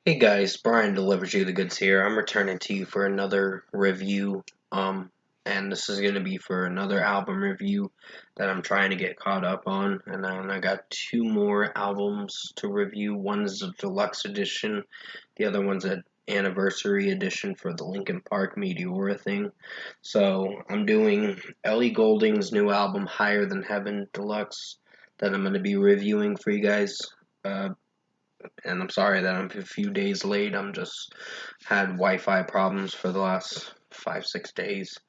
Hey guys, Brian delivers you the goods here. I'm returning to you for another review. And this is gonna be for another album review that I'm trying to get caught up on. And then I got two more albums to review. One's a deluxe edition, the other one's an anniversary edition for the Linkin Park Meteora thing. So I'm doing Ellie Goulding's new album, Higher Than Heaven Deluxe, that I'm gonna be reviewing for you guys. Uh, and I'm sorry that I'm a few days late. I'm just had Wi-Fi problems for the last 5, 6 days.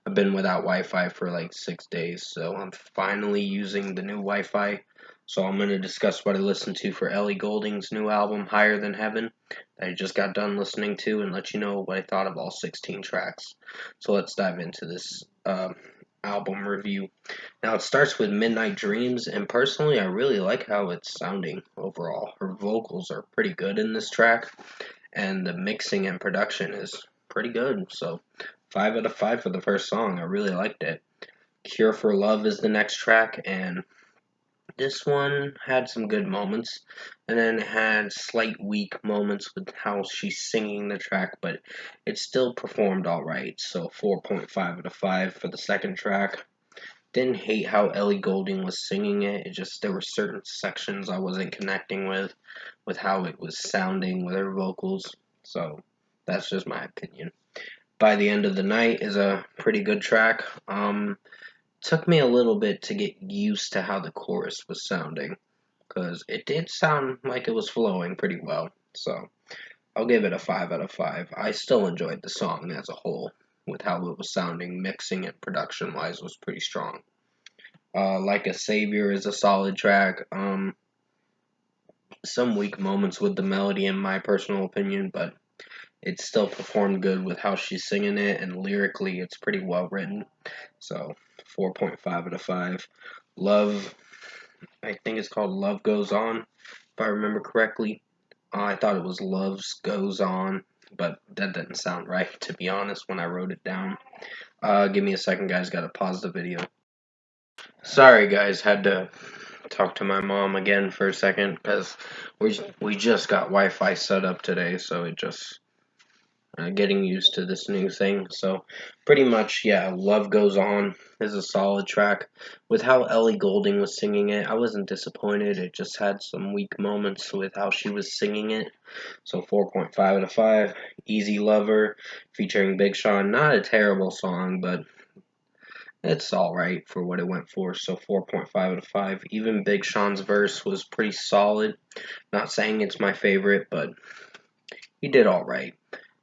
I've been without Wi-Fi for like 6 days, so I'm finally using the new Wi-Fi. So I'm going to discuss what I listened to for Ellie Goulding's new album, Higher Than Heaven, that I just got done listening to, and let you know what I thought of all 16 tracks. So let's dive into this album review. Now it starts with Midnight Dreams, and personally, I really like how it's sounding overall. Her vocals are pretty good in this track, and the mixing and production is pretty good. So, 5 out of 5 for the first song. I really liked it. Cure for Love is the next track, and this one had some good moments, and then had slight weak moments with how she's singing the track, but it still performed alright. So, 4.5 out of 5 for the second track. Didn't hate how Ellie Goulding was singing it. It just there were certain sections I wasn't connecting with how it was sounding with her vocals. So that's just my opinion. By the End of the Night is a pretty good track. Took me a little bit to get used to how the chorus was sounding because it did sound like it was flowing pretty well. So I'll give it a 5 out of 5. I still enjoyed the song as a whole with how it was sounding, mixing and production wise was pretty strong. Like a Savior is a solid track. Some weak moments with the melody, in my personal opinion, but it still performed good with how she's singing it, and lyrically, it's pretty well written. So, 4.5 out of 5. Love, I think it's called Love Goes On, if I remember correctly. I thought it was Loves Goes On, but that didn't sound right, to be honest, when I wrote it down. Give me a second, guys, gotta pause the video. Sorry, guys, had to talk to my mom again for a second because we just got Wi-Fi set up today, so it just getting used to this new thing. So pretty much, yeah, Love Goes On is a solid track. With how Ellie Goulding was singing it, I wasn't disappointed. It just had some weak moments with how she was singing it. So 4.5 out of 5. Easy Lover featuring Big Sean. Not a terrible song, but it's alright for what it went for, so 4.5 out of 5. Even Big Sean's verse was pretty solid. Not saying it's my favorite, but he did alright.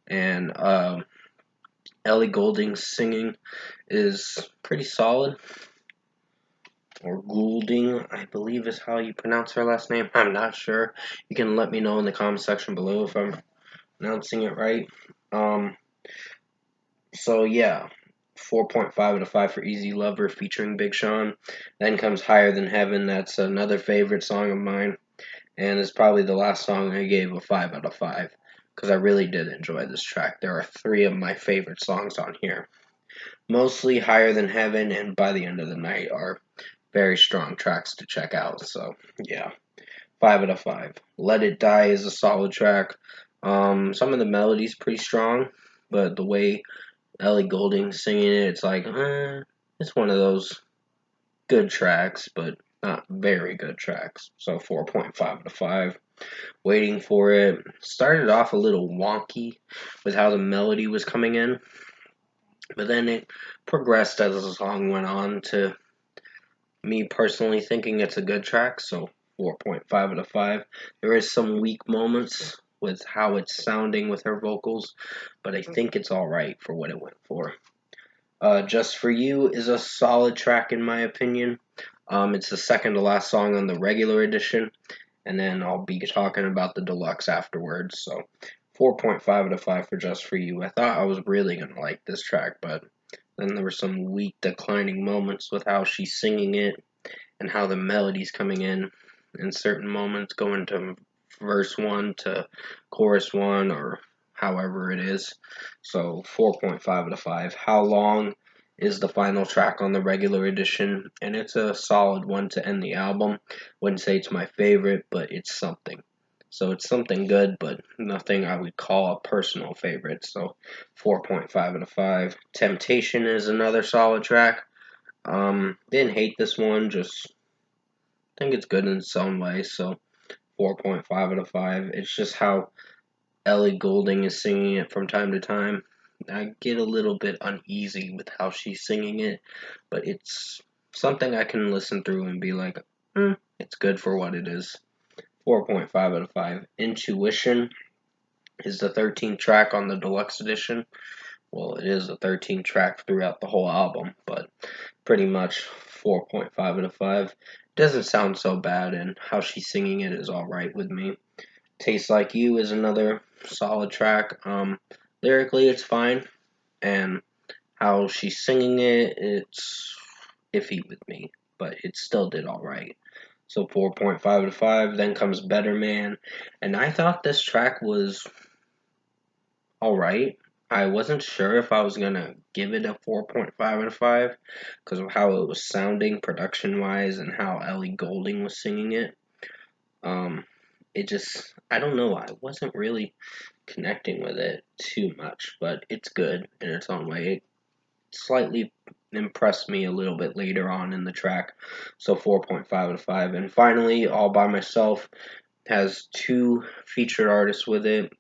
And Ellie Goulding's singing is pretty solid. Or Goulding, I believe is how you pronounce her last name. I'm not sure. You can let me know in the comment section below if I'm pronouncing it right. Um, so yeah, 4.5 out of 5 for Easy Lover featuring Big Sean. Then comes Higher Than Heaven. That's another favorite song of mine. And it's probably the last song I gave a 5 out of 5. Because I really did enjoy this track. There are 3 of my favorite songs on here. Mostly Higher Than Heaven and By the End of the Night are very strong tracks to check out. So, yeah. 5 out of 5. Let It Die is a solid track. Some of the melodies pretty strong. But the way Ellie Goulding singing it, it's like, it's one of those good tracks, but not very good tracks. So 4.5 out of 5. Waiting for It started off a little wonky with how the melody was coming in, but then it progressed as the song went on to me personally thinking it's a good track. So 4.5 out of 5. There is some weak moments with how it's sounding with her vocals, but I think it's alright for what it went for. Just For You is a solid track in my opinion. It's the second to last song on the regular edition, and then I'll be talking about the deluxe afterwards. So 4.5 out of 5 for Just For You. I thought I was really going to like this track, but then there were some weak declining moments with how she's singing it and how the melody's coming in certain moments, going to verse 1 to chorus 1 or however it is. So 4.5 out of 5. How Long is the final track on the regular edition, and it's a solid one to end the album. Wouldn't say it's my favorite, but it's something. So it's something good, but nothing I would call a personal favorite. So 4.5 out of 5. Temptation is another solid track. Didn't hate this one, just think it's good in its own way. So 4.5 out of 5. It's just how Ellie Goulding is singing it from time to time. I get a little bit uneasy with how she's singing it, but it's something I can listen through and be like, it's good for what it is. 4.5 out of 5. Intuition is the 13th track on the deluxe edition. Well, it is a 13th track throughout the whole album, but pretty much 4.5 out of 5. Doesn't sound so bad, and how she's singing it is alright with me. Taste Like You is another solid track. Lyrically, it's fine, and how she's singing it, it's iffy with me, but it still did alright. So 4.5 out of 5. Then comes Better Man, and I thought this track was alright. I wasn't sure if I was gonna give it a 4.5 out of 5 because of how it was sounding production wise and how Ellie Goulding was singing it. Um, it just, I don't know, I wasn't really connecting with it too much, but it's good in its own way. It slightly impressed me a little bit later on in the track, so 4.5 out of 5. And finally, All By Myself has two featured artists with it.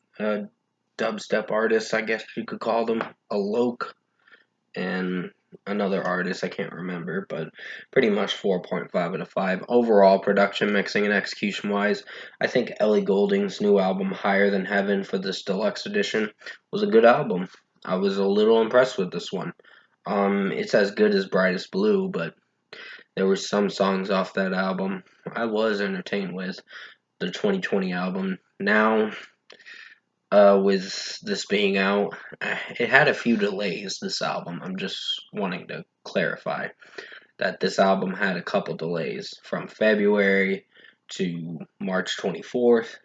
Dubstep artists, I guess you could call them, Alok and another artist I can't remember, but pretty much 4.5 out of 5. Overall, production, mixing, and execution wise, I think Ellie Goulding's new album, Higher Than Heaven, for this deluxe edition was a good album. I was a little impressed with this one. It's as good as Brightest Blue, but there were some songs off that album I was entertained with. The 2020 album. Now, with this being out, it had a few delays, this album. I'm just wanting to clarify that this album had a couple delays from February to March 24th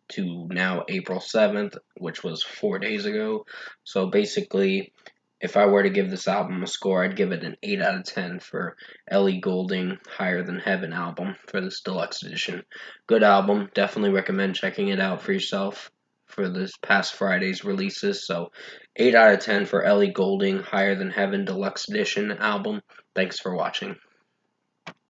to now April 7th, which was 4 days ago. So basically, if I were to give this album a score, I'd give it an 8 out of 10 for Ellie Goulding Higher Than Heaven album for this deluxe edition. Good album. Definitely recommend checking it out for yourself for this past Friday's releases. So 8 out of 10 for Ellie Goulding Higher Than Heaven deluxe edition album. Thanks for watching.